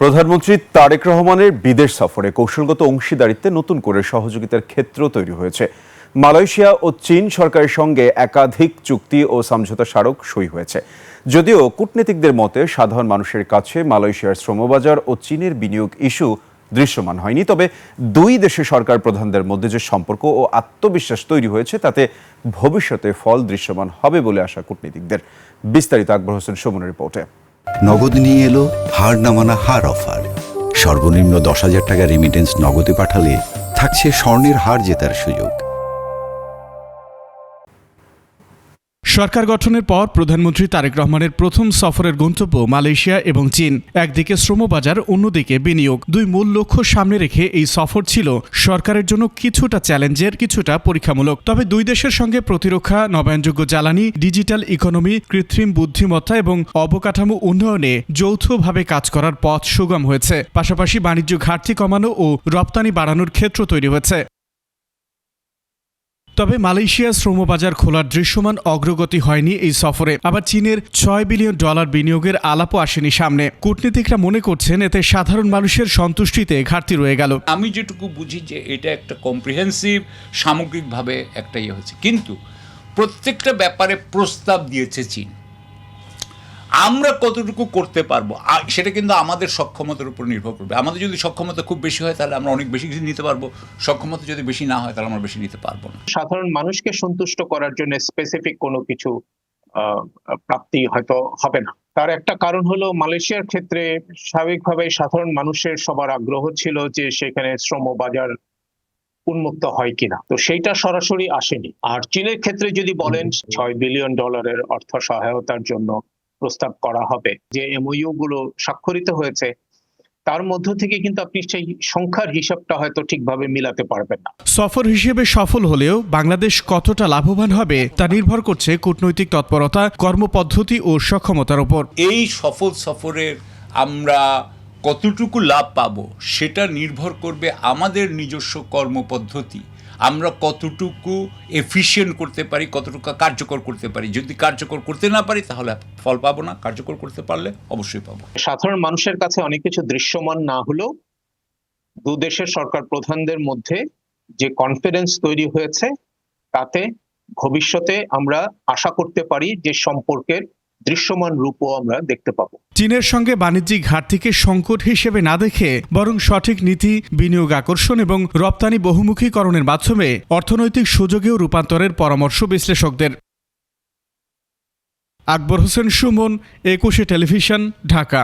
প্রধানমন্ত্রী তারেক রহমানের বিদেশ সফরে কৌশলগত অংশীদারিত্বে নতুন করে সহযোগিতার ক্ষেত্র তৈরি হয়েছে। মালয়েশিয়া ও চীন সরকারের সঙ্গে একাধিক চুক্তি ও সমঝোতা স্মারক সই হয়েছে। যদিও কূটনীতিকদের মতে সাধারণ মানুষের কাছে মালয়েশিয়ার শ্রমবাজার ও চীনের বিনিয়োগ ইস্যু দৃশ্যমান হয়নি, তবে দুই দেশের সরকার প্রধানদের মধ্যে যে সম্পর্ক ও আত্মবিশ্বাস তৈরি হয়েছে তাতে ভবিষ্যতে ফল দৃশ্যমান হবে বলে আশা কূটনীতিকদের। বিস্তারিত আকবর হোসেন সুমনের রিপোর্টে। নগদ নিয়ে এলো হার না মানা হার অফার। সর্বনিম্ন 10,000 টাকা রেমিটেন্স নগদে পাঠালে থাকছে স্বর্ণের হার জেতার সুযোগ। সরকার গঠনের পর প্রধানমন্ত্রী তারেক রহমানের প্রথম সফরের গন্তব্য মালয়েশিয়া এবং চীন। একদিকে শ্রমবাজার, অন্যদিকে বিনিয়োগ, দুই মূল লক্ষ্য সামনে রেখে এই সফর ছিল সরকারের জন্য কিছুটা চ্যালেঞ্জের, কিছুটা পরীক্ষামূলক। তবে দুই দেশের সঙ্গে প্রতিরক্ষা, নবায়নযোগ্য জ্বালানি, ডিজিটাল ইকোনমি, কৃত্রিম বুদ্ধিমত্তা এবং অবকাঠামো উন্নয়নে যৌথভাবে কাজ করার পথ সুগম হয়েছে। পাশাপাশি বাণিজ্য ঘাটতি কমানো ও রপ্তানি বাড়ানোর ক্ষেত্র তৈরি হয়েছে। তবে মালয়েশিয়ার শ্রমবাজার খোলার দৃশ্যমান অগ্রগতি হয়নি এই সফরে। আবার চীনের $6 বিলিয়ন বিনিয়োগের আলাপও আসেনি সামনে। কূটনীতিকরা মনে করছেন এতে সাধারণ মানুষের সন্তুষ্টিতে ঘাটতি রয়ে গেল। আমি যেটুকু বুঝি যে এটা একটা কম্প্রিহেন্সিভ, সামগ্রিকভাবে একটা ইয়ে হচ্ছে, কিন্তু প্রত্যেকটা ব্যাপারে প্রস্তাব দিয়েছে চীন। আমরা কতটুকু করতে পারবো সেটা কিন্তু আমাদের সক্ষমতার উপর নির্ভর করবে। আমাদের যদি সক্ষমতা খুব বেশি হয় তাহলে আমরা অনেক বেশি কিছু নিতে পারবো, সক্ষমতা যদি বেশি না হয় তাহলে আমরা বেশি নিতে পারবো না। সাধারণ মানুষকে সন্তুষ্ট করার জন্য স্পেসিফিক কোনো কিছু প্রাপ্তি হয়তো হবে না। তার একটা কারণ হলো মালয়েশিয়ার ক্ষেত্রে স্বাভাবিকভাবে সাধারণ মানুষের সবার আগ্রহ ছিল যে সেখানে শ্রমবাজার উন্মুক্ত হয় কিনা, তো সেইটা সরাসরি আসেনি। আর চীনের ক্ষেত্রে যদি বলেন $6 বিলিয়ন অর্থ সহায়তার জন্য প্রস্তাব করা হবে, যে এমওইউ গুলো স্বাক্ষরিত হয়েছে তার মধ্য থেকে কিন্তু আপনি সেই সংখ্যার হিসাবটা হয়তো ঠিকভাবে মিলাতে পারবেন না। সফর হিসেবে সফল হলেও বাংলাদেশ কতটা লাভবান হবে তা নির্ভর করছে কূটনৈতিক তৎপরতা, কর্মপদ্ধতি ও সক্ষমতার উপর। এই সফল সফরের আমরা কতটুকু লাভ পাবো সেটা নির্ভর করবে আমাদের নিজস্ব কর্মপদ্ধতি, আমরা কতটুকু এফিশিয়েন্ট করতে পারি, কতটুকু কার্যকর করতে পারি। যদি কার্যকর করতে না পারি তাহলে ফল পাবো না, কার্যকর করতে পারলে অবশ্যই পাবো। সাধারণ মানুষের কাছে অনেক কিছু দৃশ্যমান না হলেও দু দেশের সরকার প্রধানদের মধ্যে যে কনফিডেন্স তৈরি হয়েছে তাতে ভবিষ্যতে আমরা আশা করতে পারি যে সম্পর্কের দৃশ্যমান রূপও আমরা দেখতে পাবো। চীনের সঙ্গে বাণিজ্যিক ঘাটতিকে সংকট হিসেবে না দেখে বরং সঠিক নীতি, বিনিয়োগ আকর্ষণ এবং রপ্তানি বহুমুখীকরণের মাধ্যমে অর্থনৈতিক সুযোগেও রূপান্তরের পরামর্শ বিশ্লেষকদের। আকবর হোসেন সুমন, 21 টেলিভিশন, ঢাকা।